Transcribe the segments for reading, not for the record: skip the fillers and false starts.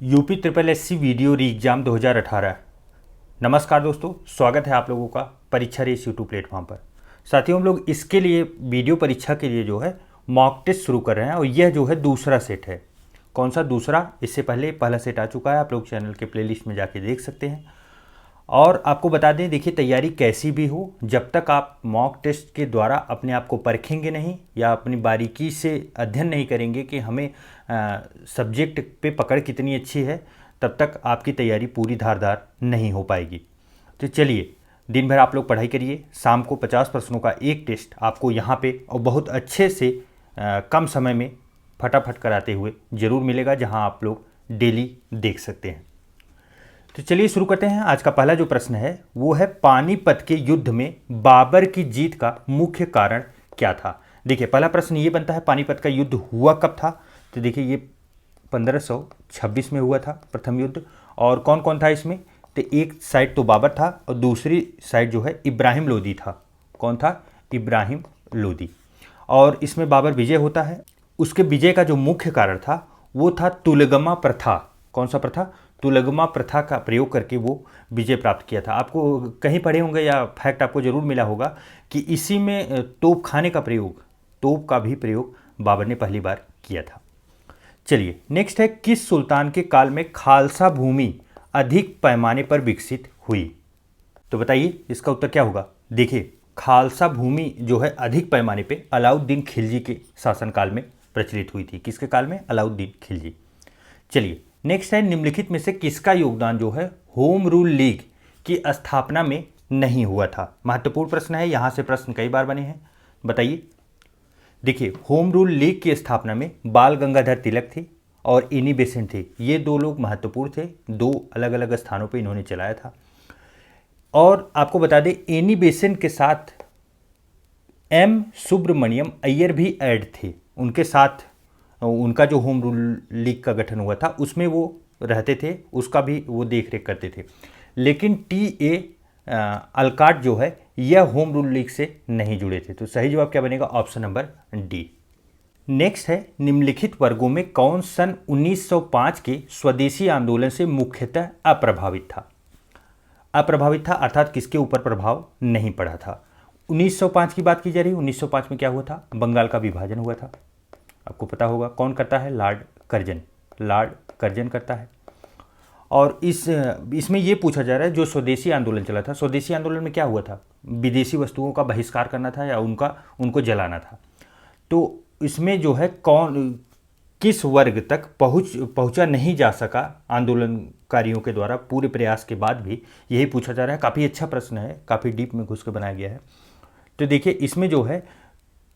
UP triple SC video री exam 2018। नमस्कार दोस्तों, स्वागत है आप लोगों का परीक्षा रेस यूट्यूब प्लेटफॉर्म पर। साथियों, हम लोग इसके लिए वीडियो परीक्षा के लिए जो है मॉक टेस्ट शुरू कर रहे हैं और यह जो है दूसरा सेट है। कौन सा दूसरा? इससे पहले पहला सेट आ चुका है, आप लोग चैनल के प्लेलिस्ट में जाके देख सकते हैं। और आपको बता दें, देखिए तैयारी कैसी भी हो, जब तक आप मॉक टेस्ट के द्वारा अपने आप को परखेंगे नहीं या अपनी बारीकी से अध्ययन नहीं करेंगे कि हमें सब्जेक्ट पे पकड़ कितनी अच्छी है, तब तक आपकी तैयारी पूरी धारदार नहीं हो पाएगी। तो चलिए, दिन भर आप लोग पढ़ाई करिए, शाम को 50 प्रश्नों का एक टेस्ट आपको यहाँ पे और बहुत अच्छे से कम समय में फटाफट कराते हुए ज़रूर मिलेगा, जहाँ आप लोग डेली देख सकते हैं। तो चलिए शुरू करते हैं। आज का पहला जो प्रश्न है वो है, पानीपत के युद्ध में बाबर की जीत का मुख्य कारण क्या था। देखिए पहला प्रश्न ये बनता है, पानीपत का युद्ध हुआ कब था? तो देखिए ये 1526 में हुआ था प्रथम युद्ध। और कौन कौन था इसमें? तो एक साइड तो बाबर था और दूसरी साइड जो है इब्राहिम लोदी था। कौन था? इब्राहिम लोदी। और इसमें बाबर विजय होता है। उसके विजय का जो मुख्य कारण था वो था तुलगमा प्रथा। कौन सा प्रथा? तुलगमा प्रथा का प्रयोग करके वो विजय प्राप्त किया था। आपको कहीं पढ़े होंगे या फैक्ट आपको जरूर मिला होगा कि इसी में तोप खाने का प्रयोग, तोप का भी प्रयोग बाबर ने पहली बार किया था। चलिए नेक्स्ट है, किस सुल्तान के काल में खालसा भूमि अधिक पैमाने पर विकसित हुई? तो बताइए इसका उत्तर क्या होगा। देखिए खालसा भूमि जो है अधिक पैमाने पे अलाउद्दीन खिलजी के शासनकाल में प्रचलित हुई थी। किसके काल में? अलाउद्दीन खिलजी। चलिए नेक्स्ट है, निम्नलिखित में से किसका योगदान जो है होम रूल लीग की स्थापना में नहीं हुआ था? महत्वपूर्ण प्रश्न है, यहां से प्रश्न कई बार बने हैं। बताइए। देखिए होम रूल लीग की स्थापना में बाल गंगाधर तिलक थे और एनी बेसेंट थे। ये दो लोग महत्वपूर्ण थे, दो अलग अलग स्थानों पर इन्होंने चलाया था। और आपको बता दें, एनी बेसेंट के साथ एम सुब्रमण्यम अय्यर भी ऐड थे। उनके साथ उनका जो होम रूल लीग का गठन हुआ था उसमें वो रहते थे, उसका भी वो देख रेख करते थे। लेकिन टी.ए. अलकाट जो है यह होम रूल लीग से नहीं जुड़े थे। तो सही जवाब क्या बनेगा? Option number D. नेक्स्ट है, निम्नलिखित वर्गों में कौन सन 1905 के स्वदेशी आंदोलन से मुख्यतः अप्रभावित था? अप्रभावित था अर्थात किसके ऊपर प्रभाव नहीं पड़ा था। 1905 की बात की जा रही है। 1905 में क्या हुआ था? बंगाल का विभाजन हुआ था। आपको पता होगा कौन करता है? Lord Curzon. लॉर्ड कर्जन करता है। और इसमें ये पूछा जा रहा है, जो स्वदेशी आंदोलन चला था, स्वदेशी आंदोलन में क्या हुआ था? विदेशी वस्तुओं का बहिष्कार करना था या उनको जलाना था। तो इसमें जो है कौन, किस वर्ग तक पहुंचा नहीं जा सका आंदोलनकारियों के द्वारा पूरे प्रयास के बाद भी, यही पूछा जा रहा है। काफ़ी अच्छा प्रश्न है, काफ़ी डीप में घुस के बनाया गया है। तो देखिए इसमें जो है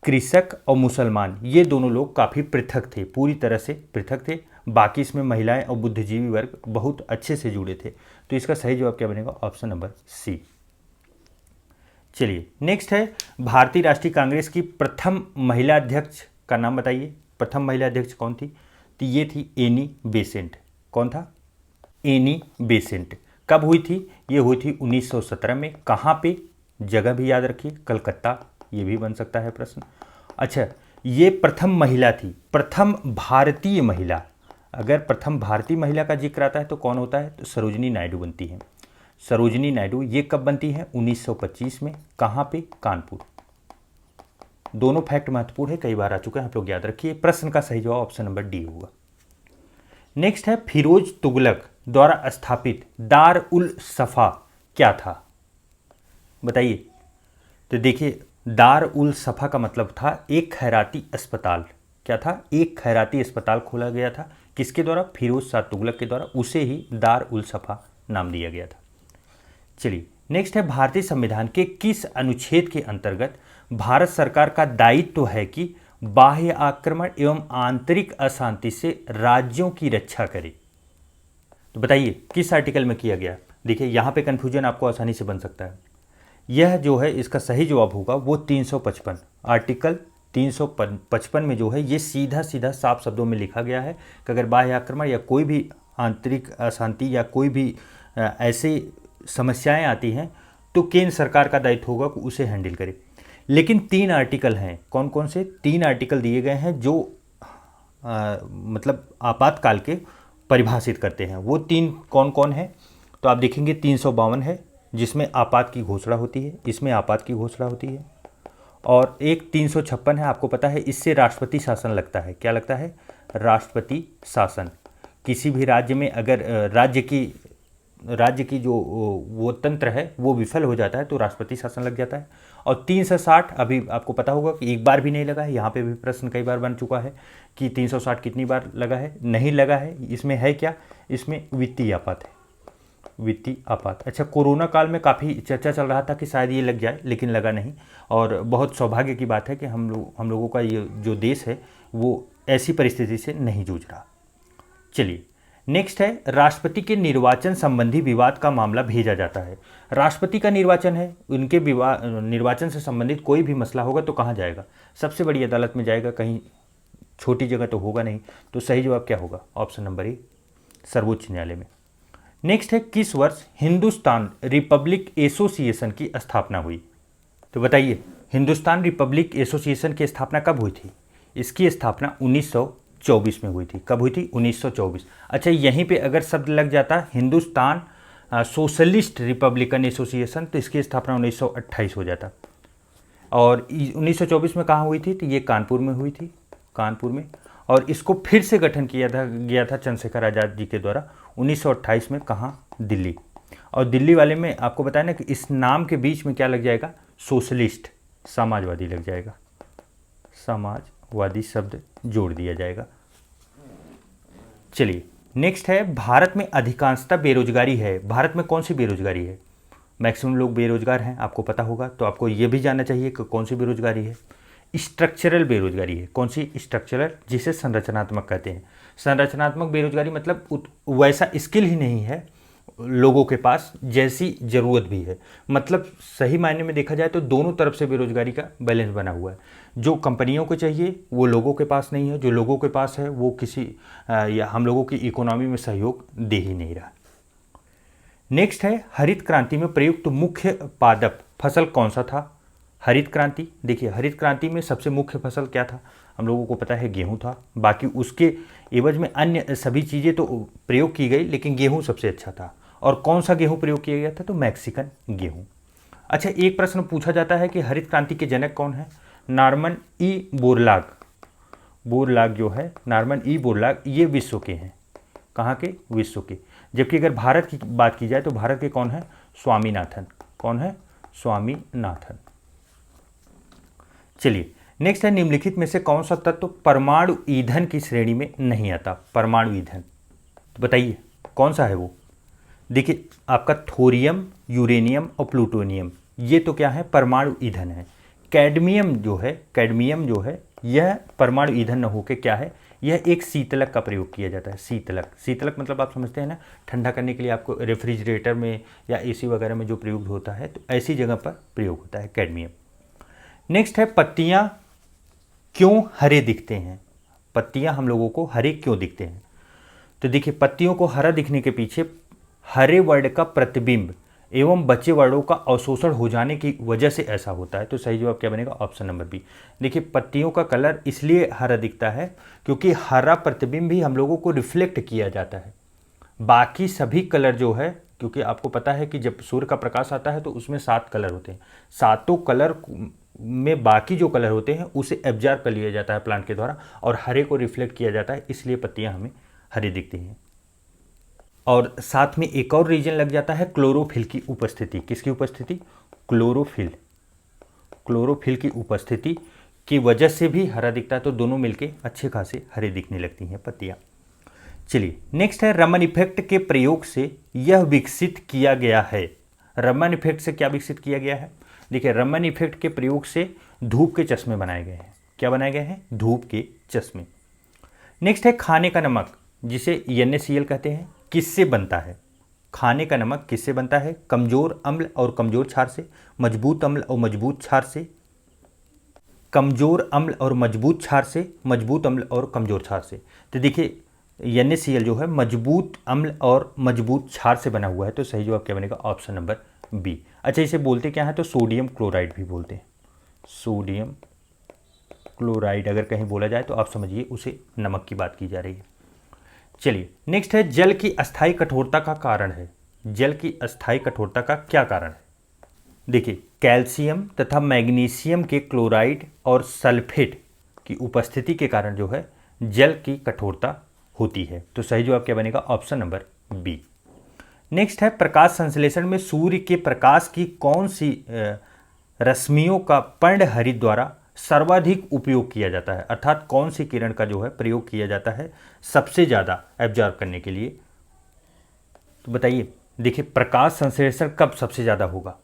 कृषक और मुसलमान ये दोनों लोग काफ़ी पृथक थे, पूरी तरह से पृथक थे। बाकी इसमें महिलाएं और बुद्धिजीवी वर्ग बहुत अच्छे से जुड़े थे। तो इसका सही जवाब क्या बनेगा? Option number C. चलिए नेक्स्ट है, भारतीय राष्ट्रीय कांग्रेस की प्रथम महिला अध्यक्ष का नाम बताइए। प्रथम महिला अध्यक्ष कौन थी? तो ये थी एनी बेसेंट। कौन था? Annie Besant. कब हुई थी? ये हुई थी 1917 में। कहाँ पे? जगह भी याद रखिए, कलकत्ता। ये भी बन सकता है प्रश्न। अच्छा, ये प्रथम महिला थी, प्रथम भारतीय महिला। अगर प्रथम भारतीय महिला का जिक्र आता है तो कौन होता है? तो सरोजनी नायडू बनती है। सरोजनी नायडू ये कब बनती है? 1925 में। कहाँ पे? कानपुर। दोनों फैक्ट महत्वपूर्ण है, कई बार आ चुके हैं, आप लोग याद रखिए। प्रश्न का सही जवाब ऑप्शन नंबर डी होगा। नेक्स्ट है, फिरोज तुगलक द्वारा स्थापित दार उल सफा क्या था? बताइए। तो देखिए दार उल सफ़ा का मतलब था एक खैराती अस्पताल। क्या था? एक खैराती अस्पताल खोला गया था। किसके द्वारा? फिरोज शाह तुगलक के द्वारा। उसे ही दार उल सफ़ा नाम दिया गया था। चलिए नेक्स्ट है, भारतीय संविधान के किस अनुच्छेद के अंतर्गत भारत सरकार का दायित्व है कि बाह्य आक्रमण एवं आंतरिक अशांति से राज्यों की रक्षा करे? तो बताइए किस आर्टिकल में किया गया? देखिए यहाँ पे कन्फ्यूजन आपको आसानी से बन सकता है। यह जो है इसका सही जवाब होगा वो 355। आर्टिकल 355 में जो है ये सीधा सीधा साफ शब्दों में लिखा गया है कि अगर बाह्य आक्रमण या कोई भी आंतरिक अशांति या कोई भी ऐसी समस्याएं आती हैं तो केंद्र सरकार का दायित्व होगा कि उसे हैंडल करे। लेकिन 3 आर्टिकल हैं। कौन कौन से? 3 आर्टिकल दिए गए हैं जो मतलब आपातकाल के परिभाषित करते हैं। वो 3 कौन कौन है? तो आप देखेंगे 352 है जिसमें आपात की घोषणा होती है, इसमें आपात की घोषणा होती है। और एक 356 है, आपको पता है इससे राष्ट्रपति शासन लगता है। क्या लगता है? राष्ट्रपति शासन। किसी भी राज्य में अगर राज्य की जो वो तंत्र है वो विफल हो जाता है तो राष्ट्रपति शासन लग जाता है। और 360 अभी आपको पता होगा कि एक बार भी नहीं लगा है। यहाँ पे भी प्रश्न कई बार बन चुका है कि 360 कितनी बार लगा है? नहीं लगा है। इसमें है क्या? इसमें वित्तीय आपात है, वित्तीय आपात। अच्छा, कोरोना काल में काफ़ी चर्चा चल रहा था कि शायद ये लग जाए, लेकिन लगा नहीं। और बहुत सौभाग्य की बात है कि हम लोगों का ये जो देश है वो ऐसी परिस्थिति से नहीं जूझ रहा। चलिए, नेक्स्ट है राष्ट्रपति के निर्वाचन संबंधी विवाद का मामला भेजा जाता है। राष्ट्रपति का निर्वाचन है, उनके निर्वाचन से संबंधित कोई भी मसला होगा तो कहाँ जाएगा? सबसे बड़ी अदालत में जाएगा, कहीं छोटी जगह तो होगा नहीं। तो सही जवाब क्या होगा? ऑप्शन नंबर ए, सर्वोच्च न्यायालय में। नेक्स्ट है किस वर्ष हिंदुस्तान रिपब्लिक एसोसिएशन की स्थापना हुई? तो बताइए, हिंदुस्तान रिपब्लिक एसोसिएशन की स्थापना कब हुई थी? इसकी स्थापना 1924 में हुई थी। कब हुई थी? 1924। अच्छा, यहीं पे अगर शब्द लग जाता हिंदुस्तान सोशलिस्ट रिपब्लिकन एसोसिएशन तो इसकी स्थापना 1928 हो जाता। और 1924 में कहाँ हुई थी? तो ये कानपुर में हुई थी, कानपुर में। और इसको फिर से गठन किया गया था चंद्रशेखर आज़ाद जी के द्वारा 1928 में। कहाँ? दिल्ली। और दिल्ली वाले में आपको बताया ना कि इस नाम के बीच में क्या लग जाएगा? सोशलिस्ट, समाजवादी लग जाएगा, समाजवादी शब्द जोड़ दिया जाएगा। चलिए, नेक्स्ट है भारत में अधिकांशतः बेरोजगारी है। भारत में कौन सी बेरोजगारी है? मैक्सिमम लोग बेरोजगार हैं, आपको पता होगा। तो आपको ये भी जानना चाहिए कि कौन सी बेरोजगारी है। स्ट्रक्चरल बेरोजगारी है। कौन सी? स्ट्रक्चरल, जिसे संरचनात्मक कहते हैं। संरचनात्मक बेरोजगारी मतलब वैसा स्किल ही नहीं है लोगों के पास जैसी ज़रूरत भी है। मतलब सही मायने में देखा जाए तो दोनों तरफ से बेरोजगारी का बैलेंस बना हुआ है। जो कंपनियों को चाहिए वो लोगों के पास नहीं है, जो लोगों के पास है वो या हम लोगों की इकोनॉमी में सहयोग दे ही नहीं रहा। नेक्स्ट है हरित क्रांति में प्रयुक्त मुख्य पादप फसल कौन सा था? हरित क्रांति, देखिए हरित क्रांति में सबसे मुख्य फसल क्या था? हम लोगों को पता है गेहूं था। बाकी उसके एवज में अन्य सभी चीज़ें तो प्रयोग की गई, लेकिन गेहूं सबसे अच्छा था। और कौन सा गेहूं प्रयोग किया गया था? तो मैक्सिकन गेहूं। अच्छा, एक प्रश्न पूछा जाता है कि हरित क्रांति के जनक कौन है? Norman E Borlaug. बोरलाग जो है, नॉर्मन ई बोरलाग, ये विश्व के हैं। कहाँ के? विश्व के। जबकि अगर भारत की बात की जाए तो भारत के कौन है? स्वामीनाथन। कौन है? स्वामीनाथन। चलिए, नेक्स्ट है निम्नलिखित में से कौन सा तत्व परमाणु ईंधन की श्रेणी में नहीं आता? परमाणु ईंधन, तो बताइए कौन सा है वो? देखिए, आपका थोरियम, यूरेनियम और प्लूटोनियम, ये तो क्या है? परमाणु ईंधन है। कैडमियम जो है यह परमाणु ईंधन न होकर क्या है? यह एक शीतलक का प्रयोग किया जाता है। शीतलक मतलब आप समझते हैं ना, ठंडा करने के लिए आपको रेफ्रिजरेटर में या एसी वगैरह में जो प्रयोग होता है, तो ऐसी जगह पर प्रयोग होता है कैडमियम। नेक्स्ट है पत्तियां क्यों हरे दिखते हैं? पत्तियां हम लोगों को हरे क्यों दिखते हैं? तो देखिए, पत्तियों को हरा दिखने के पीछे हरे वर्ण का प्रतिबिंब एवं बचे वर्णों का अवशोषण हो जाने की वजह से ऐसा होता है। तो सही जवाब क्या बनेगा? Option number B. देखिए, पत्तियों का कलर इसलिए हरा दिखता है क्योंकि हरा प्रतिबिंब भी हम लोगों को रिफ्लेक्ट किया जाता है। बाकी सभी कलर जो है, क्योंकि आपको पता है कि जब सूर्य का प्रकाश आता है तो उसमें 7 कलर होते हैं। 7 कलर में बाकी जो कलर होते हैं उसे एब्जॉर्ब कर लिया जाता है प्लांट के द्वारा और हरे को रिफ्लेक्ट किया जाता है, इसलिए पत्तियां हमें हरी दिखती हैं। और साथ में एक और रीजन लग जाता है क्लोरोफिल की उपस्थिति। किसकी उपस्थिति? क्लोरोफिल की उपस्थिति की वजह से भी हरा दिखता है। तो दोनों मिलके अच्छे खासे हरे दिखने लगती हैं पत्तियां। चलिए, नेक्स्ट है रमन इफेक्ट के प्रयोग से यह विकसित किया गया है। रमन इफेक्ट से क्या विकसित किया गया है? देखिए, रमन इफेक्ट के प्रयोग से धूप के चश्मे बनाए गए हैं। क्या बनाए गए हैं? धूप के चश्मे। नेक्स्ट है खाने का नमक, जिसे NaCl कहते हैं, किससे बनता है? खाने का नमक किससे बनता है? कमजोर अम्ल और कमजोर क्षार से, मजबूत अम्ल और मजबूत क्षार से, कमजोर अम्ल और मजबूत क्षार से, मजबूत अम्ल और कमजोर क्षार से। तो देखिए, NaCl जो है मजबूत अम्ल और मजबूत क्षार से बना हुआ है। तो सही जवाब क्या बनेगा? Option number B. अच्छा, इसे बोलते क्या है? तो सोडियम क्लोराइड भी बोलते हैं। सोडियम क्लोराइड अगर कहीं बोला जाए तो आप समझिए उसे नमक की बात की जा रही है। चलिए नेक्स्ट है जल की अस्थायी कठोरता का कारण है। जल की अस्थायी कठोरता का क्या कारण है? देखिए कैल्शियम तथा मैग्नीशियम के क्लोराइड और सल्फेट की उपस्थिति के कारण जो है जल की कठोरता होती है। तो सही जवाब क्या बनेगा? Option number B. नेक्स्ट है प्रकाश संश्लेषण में सूर्य के प्रकाश की कौन सी रश्मियों का पर्णहरित द्वारा सर्वाधिक उपयोग किया जाता है, अर्थात कौन सी किरण का जो है प्रयोग किया जाता है सबसे ज़्यादा एब्जॉर्ब करने के लिए? तो बताइए। देखिए प्रकाश संश्लेषण कब सबसे ज़्यादा होगा?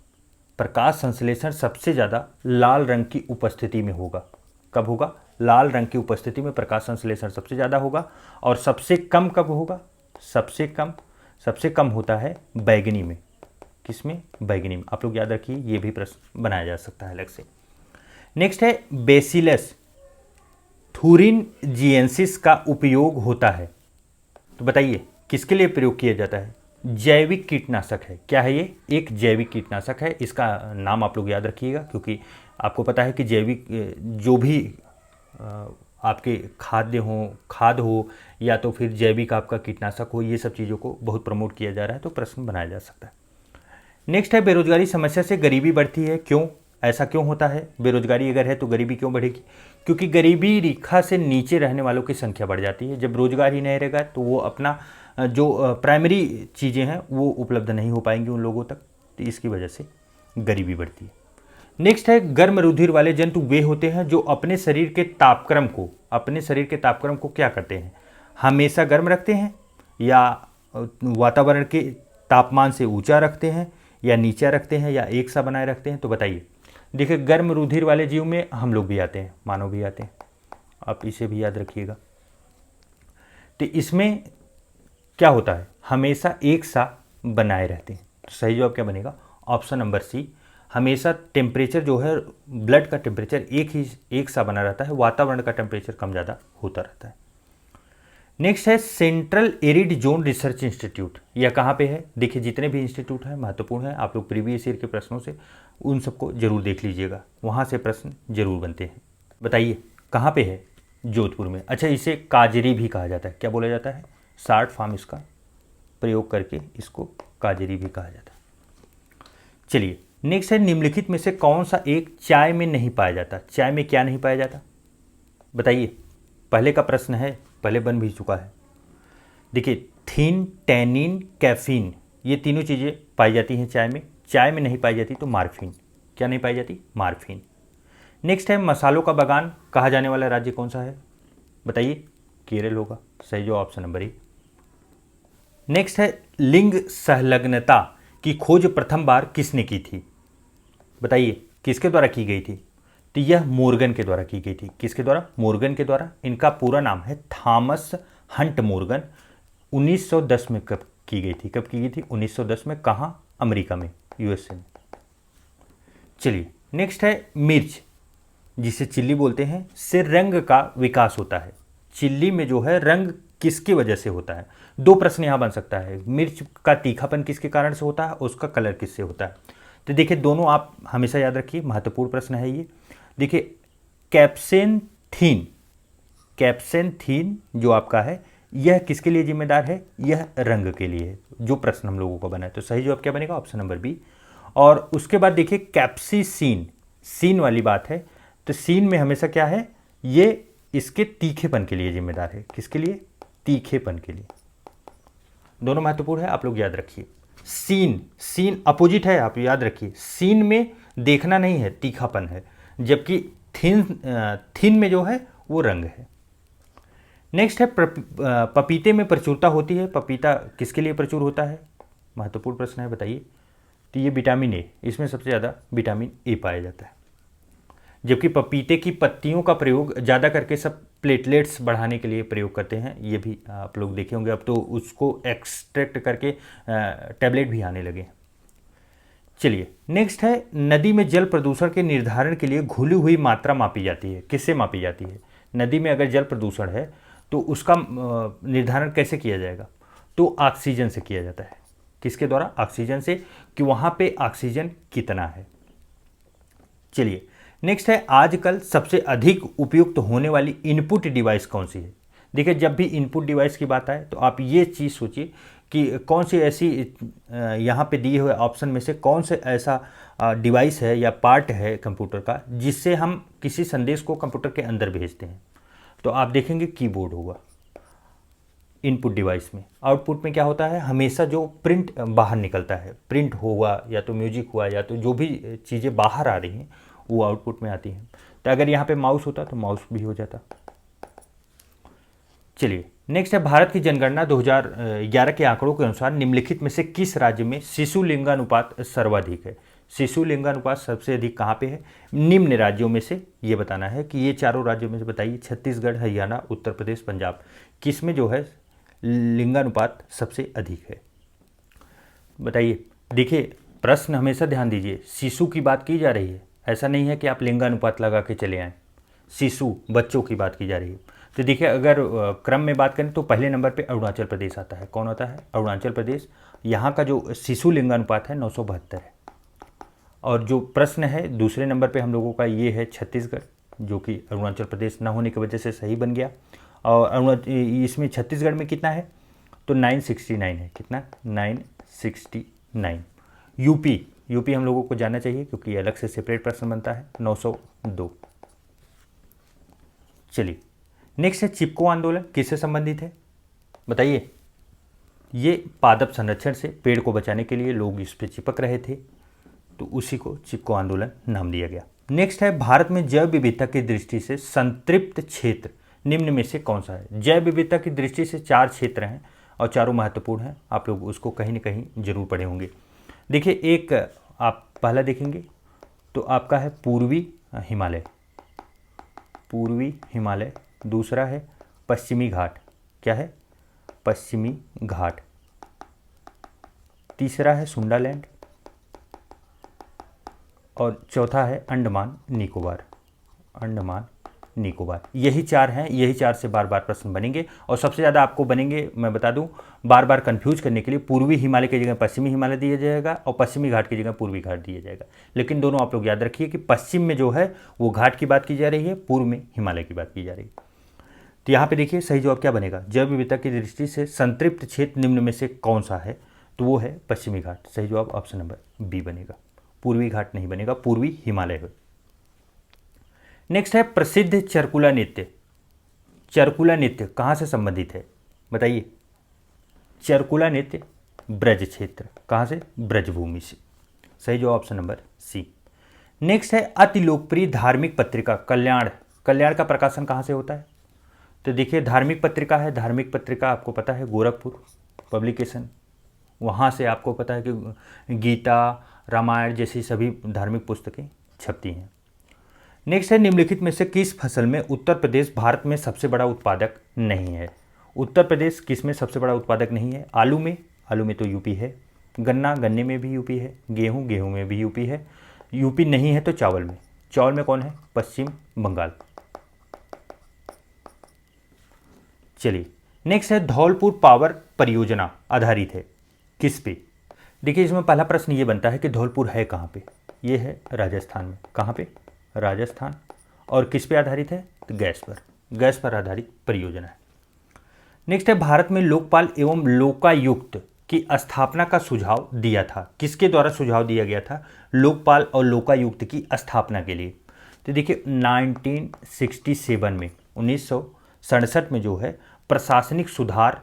प्रकाश संश्लेषण सबसे ज़्यादा लाल रंग की उपस्थिति में होगा। कब होगा? लाल रंग की उपस्थिति में प्रकाश संश्लेषण सबसे ज़्यादा होगा। और सबसे कम कब होगा? सबसे कम होता है बैगनी में। किसमें? बैगनी में। आप लोग याद रखिए, ये भी प्रश्न बनाया जा सकता है अलग से। नेक्स्ट है बेसिलस थुरिनजिएंसिस का उपयोग होता है। तो बताइए किसके लिए प्रयोग किया जाता है? जैविक कीटनाशक है। क्या है ये? एक जैविक कीटनाशक है। इसका नाम आप लोग याद रखिएगा, क्योंकि आपको पता है कि जैविक जो भी आपके खाद हो या तो फिर जैविक आपका कीटनाशक हो, ये सब चीज़ों को बहुत प्रमोट किया जा रहा है, तो प्रश्न बनाया जा सकता है। नेक्स्ट है बेरोजगारी समस्या से गरीबी बढ़ती है। क्यों? ऐसा क्यों होता है? बेरोजगारी अगर है तो गरीबी क्यों बढ़ेगी? क्योंकि गरीबी रेखा से नीचे रहने वालों की संख्या बढ़ जाती है। जब रोजगार ही नहीं रहेगा तो वो अपना जो प्राइमरी चीज़ें हैं वो उपलब्ध नहीं हो पाएंगी उन लोगों तक, तो इसकी वजह से गरीबी बढ़ती है। नेक्स्ट है गर्म रुधिर वाले जंतु वे होते हैं जो अपने शरीर के तापक्रम को क्या करते हैं? हमेशा गर्म रखते हैं, या वातावरण के तापमान से ऊंचा रखते हैं, या नीचा रखते हैं, या एक सा बनाए रखते हैं? तो बताइए। देखिए गर्म रुधिर वाले जीव में हम लोग भी आते हैं, मानव भी आते हैं, आप इसे भी याद रखिएगा। तो इसमें क्या होता है? हमेशा एक सा बनाए रहते हैं। तो सही जवाब क्या बनेगा? Option number C. हमेशा टेम्परेचर जो है, ब्लड का टेम्परेचर एक सा बना रहता है, वातावरण का टेम्परेचर कम ज़्यादा होता रहता है। नेक्स्ट है central arid zone research institute. यह कहाँ पे है? देखिए जितने भी इंस्टीट्यूट हैं महत्वपूर्ण हैं, आप लोग प्रीवियस ईयर के प्रश्नों से उन सबको जरूर देख लीजिएगा, वहाँ से प्रश्न जरूर बनते हैं। बताइए कहाँ पे है? जोधपुर में। अच्छा, इसे काजरी भी कहा जाता है। क्या बोला जाता है? शार्ट फॉर्म इसका प्रयोग करके इसको काजरी भी कहा जाता है। चलिए नेक्स्ट है निम्नलिखित में से कौन सा एक चाय में नहीं पाया जाता? चाय में क्या नहीं पाया जाता? बताइए। पहले का प्रश्न है, पहले बन भी चुका है। देखिए थीन, टैनिन, कैफीन, ये तीनों चीज़ें पाई जाती हैं चाय में। चाय में नहीं पाई जाती तो मार्फिन। क्या नहीं पाई जाती? मार्फिन। नेक्स्ट है मसालों का बागान कहा जाने वाला राज्य कौन सा है? बताइए। केरल होगा। सही जो ऑप्शन नंबर ए। नेक्स्ट है लिंग संलग्नता की खोज प्रथम बार किसने की थी? बताइए किसके द्वारा की गई थी? तो यह मोर्गन के द्वारा की गई थी। किसके द्वारा? मोर्गन के द्वारा। इनका पूरा नाम है थॉमस हंट मोर्गन। 1910 में कब की गई थी? कब की गई थी? 1910 में। कहाँ? अमेरिका में, यूएसए में। चलिए नेक्स्ट है मिर्च, जिसे चिल्ली बोलते हैं, से रंग का विकास होता है। चिल्ली में जो है रंग किसकी वजह से होता है? दो प्रश्न यहाँ बन सकता है। मिर्च का तीखापन किसके कारण से होता है, उसका कलर किससे होता है? तो देखिए दोनों आप हमेशा याद रखिए, महत्वपूर्ण प्रश्न है ये। देखिए कैप्सेंथीन जो आपका है, यह किसके लिए जिम्मेदार है? यह रंग के लिए है, जो प्रश्न हम लोगों को बना है। तो सही जवाब क्या बनेगा? Option number B. और उसके बाद देखिए कैप्सिसिन, सीन वाली बात है, तो सीन में हमेशा क्या है? ये इसके तीखेपन के लिए जिम्मेदार है। किसके लिए? तीखेपन के लिए। दोनों महत्वपूर्ण है, आप लोग याद रखिए। सीन अपोजिट है, आप याद रखिए। सीन में देखना नहीं है, तीखापन है, जबकि थिन में जो है वो रंग है। नेक्स्ट है पपीते में प्रचुरता होती है। पपीता किसके लिए प्रचुर होता है? महत्वपूर्ण प्रश्न है, बताइए। तो ये विटामिन ए, इसमें सबसे ज़्यादा विटामिन ए पाया जाता है। जबकि पपीते की पत्तियों का प्रयोग ज़्यादा करके सब प्लेटलेट्स बढ़ाने के लिए प्रयोग करते हैं। ये भी आप लोग देखे होंगे, अब तो उसको एक्सट्रैक्ट करके टैबलेट भी आने लगे। चलिए नेक्स्ट है नदी में जल प्रदूषण के निर्धारण के लिए घुली हुई मात्रा मापी जाती है। किससे मापी जाती है? नदी में अगर जल प्रदूषण है तो उसका निर्धारण कैसे किया जाएगा? तो ऑक्सीजन से किया जाता है। किसके द्वारा? ऑक्सीजन से, कि वहाँ पे ऑक्सीजन कितना है। चलिए नेक्स्ट है आजकल सबसे अधिक उपयुक्त होने वाली इनपुट डिवाइस कौन सी है? देखिए जब भी इनपुट डिवाइस की बात आए तो आप ये चीज़ सोचिए कि कौन सी ऐसी यहाँ पे दिए हुए ऑप्शन में से कौन से ऐसा डिवाइस है या पार्ट है कंप्यूटर का जिससे हम किसी संदेश को कंप्यूटर के अंदर भेजते हैं। तो आप देखेंगे कीबोर्ड होगा इनपुट डिवाइस में। आउटपुट में क्या होता है, हमेशा जो प्रिंट बाहर निकलता है, प्रिंट हुआ या तो म्यूजिक हुआ या तो जो भी चीज़ें बाहर आ रही हैं वो आउटपुट में आती हैं। तो अगर यहाँ पे माउस होता तो माउस भी हो जाता। चलिए नेक्स्ट है, भारत की जनगणना 2011 के आंकड़ों के अनुसार निम्नलिखित में से किस राज्य में शिशु लिंगानुपात सर्वाधिक है। शिशु लिंगानुपात सबसे अधिक कहाँ पे है, निम्न राज्यों में से ये बताना है कि ये चारों राज्यों में से बताइए, छत्तीसगढ़, हरियाणा, उत्तर प्रदेश, पंजाब, किस में जो है लिंगानुपात सबसे अधिक है, बताइए। देखिए प्रश्न हमेशा ध्यान दीजिए, शिशु की बात की जा रही है, ऐसा नहीं है कि आप लिंगानुपात लगा के चले आएँ, शिशु बच्चों की बात की जा रही है। तो देखिए अगर क्रम में बात करें तो पहले नंबर पे अरुणाचल प्रदेश आता है। कौन आता है, अरुणाचल प्रदेश। यहाँ का जो शिशु लिंगानुपात है 972 है। और जो प्रश्न है दूसरे नंबर पे हम लोगों का ये है छत्तीसगढ़, जो कि अरुणाचल प्रदेश ना होने की वजह से सही बन गया। और इसमें छत्तीसगढ़ में कितना है तो 969 है। कितना, 969। यूपी हम लोगों को जानना चाहिए क्योंकि अलग से सेपरेट प्रश्न बनता है, 902। चलिए नेक्स्ट है, चिपको आंदोलन किससे संबंधित है, बताइए। ये पादप संरक्षण से, पेड़ को बचाने के लिए लोग इस पर चिपक रहे थे तो उसी को चिपको आंदोलन नाम दिया गया। नेक्स्ट है, भारत में जैव विविधता की दृष्टि से संतृप्त क्षेत्र निम्न में से कौन सा है। जैव विविधता की दृष्टि से 4 क्षेत्र हैं और चारों महत्वपूर्ण हैं, आप लोग उसको कहीं ना कहीं जरूर पढ़े होंगे। देखिए एक आप पहला देखेंगे तो आपका है पूर्वी हिमालय, पूर्वी हिमालय। दूसरा है पश्चिमी घाट, क्या है, पश्चिमी घाट। तीसरा है सुंडालैंड और चौथा है अंडमान निकोबार, अंडमान निकोबार। यही 4 हैं, यही 4 से बार बार प्रश्न बनेंगे और सबसे ज़्यादा आपको बनेंगे, मैं बता दूं, बार बार कंफ्यूज करने के लिए पूर्वी हिमालय की जगह पश्चिमी हिमालय दिया जाएगा और पश्चिमी घाट की जगह पूर्वी घाट दिया जाएगा। लेकिन दोनों आप लोग याद रखिए कि पश्चिम में जो है वो घाट की बात की जा रही है, पूर्व में हिमालय की बात की जा रही है। तो यहाँ पे देखिए सही जवाब क्या बनेगा, जैव विविधता की दृष्टि से संतृप्त क्षेत्र निम्न में से कौन सा है, तो वो है पश्चिमी घाट। सही जवाब ऑप्शन नंबर बी बनेगा, पूर्वी घाट नहीं बनेगा, पूर्वी हिमालय है। नेक्स्ट है, प्रसिद्ध चरकुला नृत्य। चरकुला नृत्य कहाँ से संबंधित है, बताइए। चरकुला नृत्य ब्रज क्षेत्र, कहाँ से, ब्रजभूमि से। सही जवाब ऑप्शन नंबर सी। नेक्स्ट है, अति लोकप्रिय धार्मिक पत्रिका कल्याण। कल्याण का प्रकाशन कहाँ से होता है, तो देखिए धार्मिक पत्रिका है, धार्मिक पत्रिका आपको पता है गोरखपुर पब्लिकेशन, वहाँ से आपको पता है कि गीता, रामायण जैसी सभी धार्मिक पुस्तकें छपती हैं। नेक्स्ट है, निम्नलिखित में से किस फसल में उत्तर प्रदेश भारत में सबसे बड़ा उत्पादक नहीं है। उत्तर प्रदेश किस में सबसे बड़ा उत्पादक नहीं है, आलू में, आलू में तो यूपी है, गन्ना, गन्ने में भी यूपी है, गेहूँ, गेहूँ में भी यूपी है, यूपी नहीं है तो चावल में, चावल में कौन है, पश्चिम बंगाल। चलिए नेक्स्ट है, धौलपुर पावर परियोजना आधारित है किस पे। देखिए इसमें पहला प्रश्न ये बनता है कि धौलपुर है कहाँ पे, ये है राजस्थान में, कहाँ पे, राजस्थान। और किस पे आधारित है, तो गैस पर, गैस पर आधारित परियोजना है। नेक्स्ट है, भारत में लोकपाल एवं लोकायुक्त की स्थापना का सुझाव दिया था, किसके द्वारा सुझाव दिया गया था लोकपाल और लोकायुक्त की स्थापना के लिए। तो देखिए 1967 में, 1967 में जो है प्रशासनिक सुधार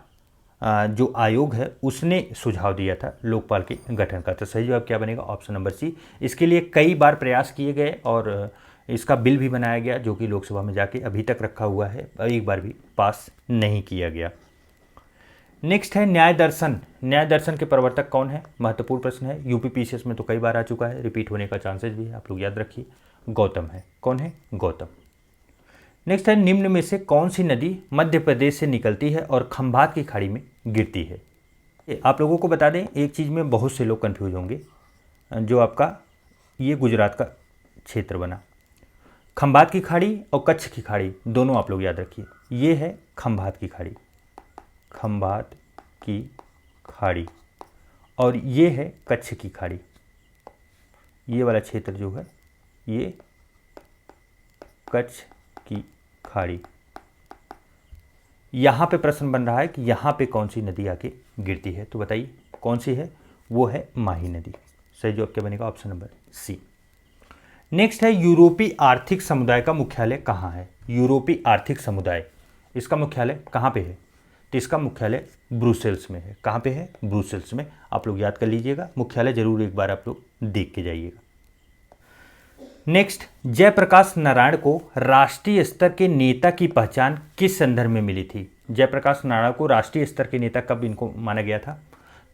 जो आयोग है उसने सुझाव दिया था लोकपाल के गठन का। तो सही जवाब क्या बनेगा, ऑप्शन नंबर सी। इसके लिए कई बार प्रयास किए गए और इसका बिल भी बनाया गया जो कि लोकसभा में जाके अभी तक रखा हुआ है और एक बार भी पास नहीं किया गया। नेक्स्ट है, न्याय दर्शन। न्याय दर्शन के प्रवर्तक कौन है, महत्वपूर्ण प्रश्न है, यूपी पीसीएस में तो कई बार आ चुका है, रिपीट होने का चांसेस भी है, आप लोग याद रखिए। गौतम है, कौन है, गौतम। नेक्स्ट है, निम्न में से कौन सी नदी मध्य प्रदेश से निकलती है और खंभात की खाड़ी में गिरती है। आप लोगों को बता दें एक चीज़ में बहुत से लोग कंफ्यूज होंगे, जो आपका ये गुजरात का क्षेत्र बना, खंभात की खाड़ी और कच्छ की खाड़ी दोनों आप लोग याद रखिए। ये है खंभात की खाड़ी, खंभात की खाड़ी, और ये है कच्छ की खाड़ी। ये वाला क्षेत्र जो है ये कच्छ की खाड़ी। यहाँ पे प्रश्न बन रहा है कि यहाँ पे कौन सी नदी आके गिरती है, तो बताइए कौन सी है, वो है माही नदी। सही जवाब क्या बनेगा, ऑप्शन नंबर सी। नेक्स्ट है यूरोपीय आर्थिक समुदाय का मुख्यालय कहाँ है। यूरोपीय आर्थिक समुदाय, इसका मुख्यालय कहाँ पे है, तो इसका मुख्यालय ब्रुसेल्स में है। कहाँ पे है, ब्रुसेल्स में। आप लोग याद कर लीजिएगा, मुख्यालय जरूर एक बार आप लोग देख के जाइएगा। नेक्स्ट, जयप्रकाश नारायण को राष्ट्रीय स्तर के नेता की पहचान किस संदर्भ में मिली थी। जयप्रकाश नारायण को राष्ट्रीय स्तर के नेता कब इनको माना गया था,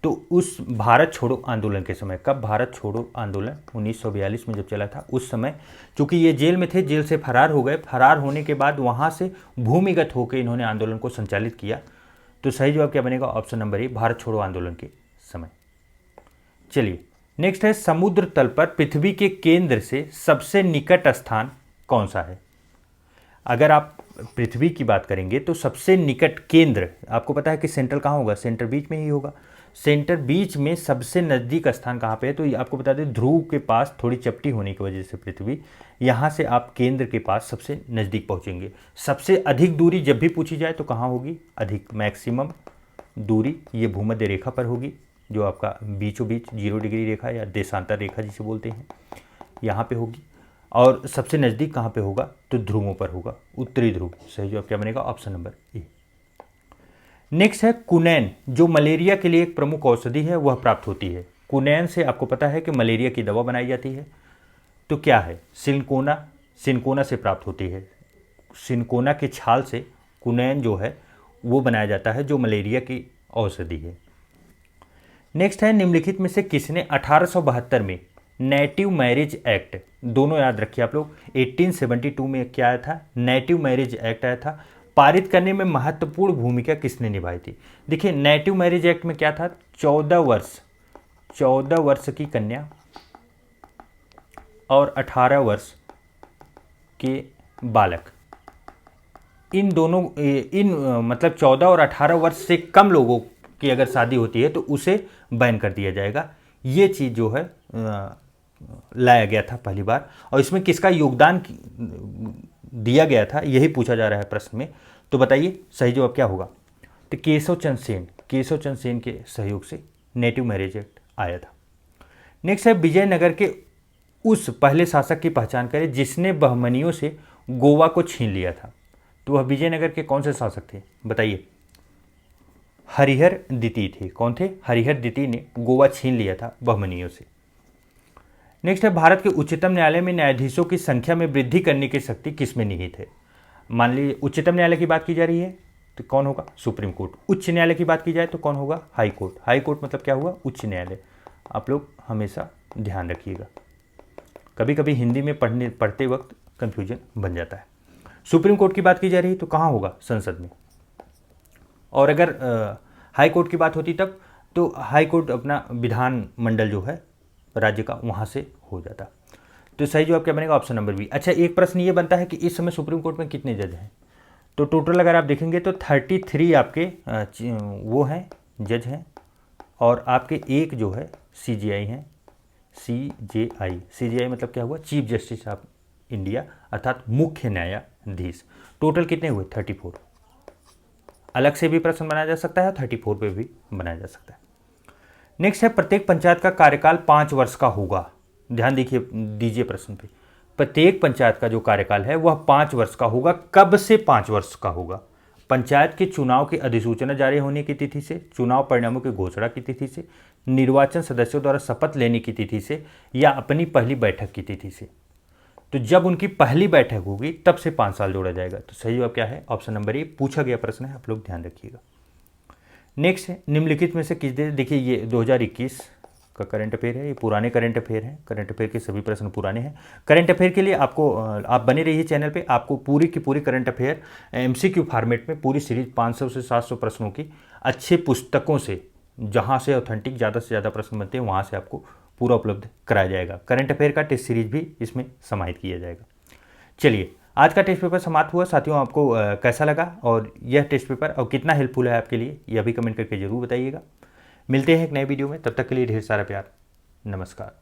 तो उस भारत छोड़ो आंदोलन के समय। कब, भारत छोड़ो आंदोलन 1942 में जब चला था उस समय। चूंकि ये जेल में थे, जेल से फरार हो गए, फरार होने के बाद वहाँ से भूमिगत होकर इन्होंने आंदोलन को संचालित किया। तो सही जवाब क्या बनेगा, ऑप्शन नंबर ए, भारत छोड़ो आंदोलन के समय। चलिए नेक्स्ट है, समुद्र तल पर पृथ्वी के केंद्र से सबसे निकट स्थान कौन सा है। अगर आप पृथ्वी की बात करेंगे तो सबसे निकट केंद्र, आपको पता है कि सेंटर कहाँ होगा, सेंटर बीच में ही होगा। सेंटर बीच में सबसे नज़दीक स्थान कहाँ पे है, तो आपको बता दें ध्रुव के पास थोड़ी चपटी होने की वजह से पृथ्वी, यहाँ से आप केंद्र के पास सबसे नज़दीक पहुँचेंगे। सबसे अधिक दूरी जब भी पूछी जाए तो कहाँ होगी, अधिक मैक्सिमम दूरी ये भूमध्य रेखा पर होगी, जो आपका बीचों बीच 0 डिग्री रेखा या देशांतर रेखा जिसे बोलते हैं, यहाँ पे होगी। और सबसे नज़दीक कहाँ पे होगा, तो ध्रुवों पर होगा, उत्तरी ध्रुव। सही जवाब क्या बनेगा, ऑप्शन नंबर ए। नेक्स्ट है, कुनैन जो मलेरिया के लिए एक प्रमुख औषधि है वह प्राप्त होती है। कुनैन से आपको पता है कि मलेरिया की दवा बनाई जाती है, तो क्या है, सिनकोना, सिनकोना से प्राप्त होती है। सिनकोना के छाल से कुनैन जो है वो बनाया जाता है, जो मलेरिया की औषधि है। नेक्स्ट है, निम्नलिखित में से किसने 1872 में नेटिव मैरिज एक्ट, दोनों याद रखिए आप लोग, 1872 में क्या आया था, नेटिव मैरिज एक्ट आया था, पारित करने में महत्वपूर्ण भूमिका किसने निभाई थी। देखिए नेटिव मैरिज एक्ट में क्या था, 14 वर्ष की कन्या और 18 वर्ष के बालक, इन दोनों मतलब 14 और 18 वर्ष से कम लोगों की अगर शादी होती है तो उसे बैन कर दिया जाएगा। ये चीज़ जो है लाया गया था पहली बार, और इसमें किसका योगदान दिया गया था यही पूछा जा रहा है प्रश्न में। तो बताइए सही जवाब क्या होगा, तो केशव चंद्र सेन के सहयोग से नेटिव मैरिज एक्ट आया था। नेक्स्ट है, विजयनगर के उस पहले शासक की पहचान करें जिसने बहमनियों से गोवा को छीन लिया था। तो वह विजयनगर के कौन से शासक थे, बताइए। हरिहर द्वितीय थे। कौन थे, हरिहर द्वितीय ने गोवा छीन लिया था बहमनियों से। नेक्स्ट है, भारत के उच्चतम न्यायालय में न्यायाधीशों की संख्या में वृद्धि करने की शक्ति किसमें निहित है। मान लीजिए उच्चतम न्यायालय की बात की जा रही है तो कौन होगा, सुप्रीम कोर्ट। उच्च न्यायालय की बात की जाए तो कौन होगा, हाई कोर्ट। हाई कोर्ट मतलब क्या हुआ, उच्च न्यायालय। आप लोग हमेशा ध्यान रखिएगा, कभी कभी हिंदी में पढ़ते वक्त कन्फ्यूजन बन जाता है। सुप्रीम कोर्ट की बात की जा रही है तो कहाँ होगा, संसद में। और अगर हाई कोर्ट की बात होती तब तो हाई कोर्ट अपना विधान मंडल जो है राज्य का वहाँ से हो जाता। तो सही जवाब क्या बनेगा, ऑप्शन नंबर बी। अच्छा, एक प्रश्न ये बनता है कि इस समय सुप्रीम कोर्ट में कितने जज हैं, तो टोटल अगर आप देखेंगे तो 33 आपके वो हैं, जज हैं, और आपके एक जो है CJI हैं, CJI मतलब क्या हुआ, चीफ जस्टिस ऑफ इंडिया, अर्थात मुख्य न्यायाधीश। टोटल कितने हुए, 34। अलग से भी प्रश्न बनाया जा सकता है, 34 पे भी बनाया जा सकता है। नेक्स्ट है, प्रत्येक पंचायत का कार्यकाल 5 वर्ष का होगा। ध्यान दीजिए प्रश्न पे, प्रत्येक पंचायत का जो कार्यकाल है वह 5 वर्ष का होगा। कब से 5 वर्ष का होगा, पंचायत के चुनाव की अधिसूचना जारी होने की तिथि से, चुनाव परिणामों की घोषणा की तिथि से, निर्वाचन सदस्यों द्वारा शपथ लेने की तिथि से, या अपनी पहली बैठक की तिथि से। तो जब उनकी पहली बैठक होगी तब से 5 साल जोड़ा जाएगा। तो सही जवाब क्या है, ऑप्शन नंबर ए। पूछा गया प्रश्न है, आप लोग ध्यान रखिएगा। नेक्स्ट है, निम्नलिखित में से किस देश, देखिए ये 2021 का करंट अफेयर है, ये पुराने करंट अफेयर हैं। करंट अफेयर के सभी प्रश्न पुराने हैं। करंट अफेयर के लिए आपको आप बने रहिए चैनल पे, आपको पूरी की पूरी करंट अफेयर MCQ फॉर्मेट में पूरी सीरीज 500 से 700 प्रश्नों की अच्छे पुस्तकों से, जहाँ से ऑथेंटिक ज़्यादा से ज़्यादा प्रश्न बनते हैं वहाँ से आपको पूरा उपलब्ध कराया जाएगा। करंट अफेयर का टेस्ट सीरीज भी इसमें समाहित किया जाएगा। चलिए, आज का टेस्ट पेपर समाप्त हुआ। साथियों, आपको कैसा लगा और यह टेस्ट पेपर और कितना हेल्पफुल है आपके लिए, यह भी कमेंट करके ज़रूर बताइएगा। मिलते हैं एक नए वीडियो में, तब तक के लिए ढेर सारा प्यार, नमस्कार।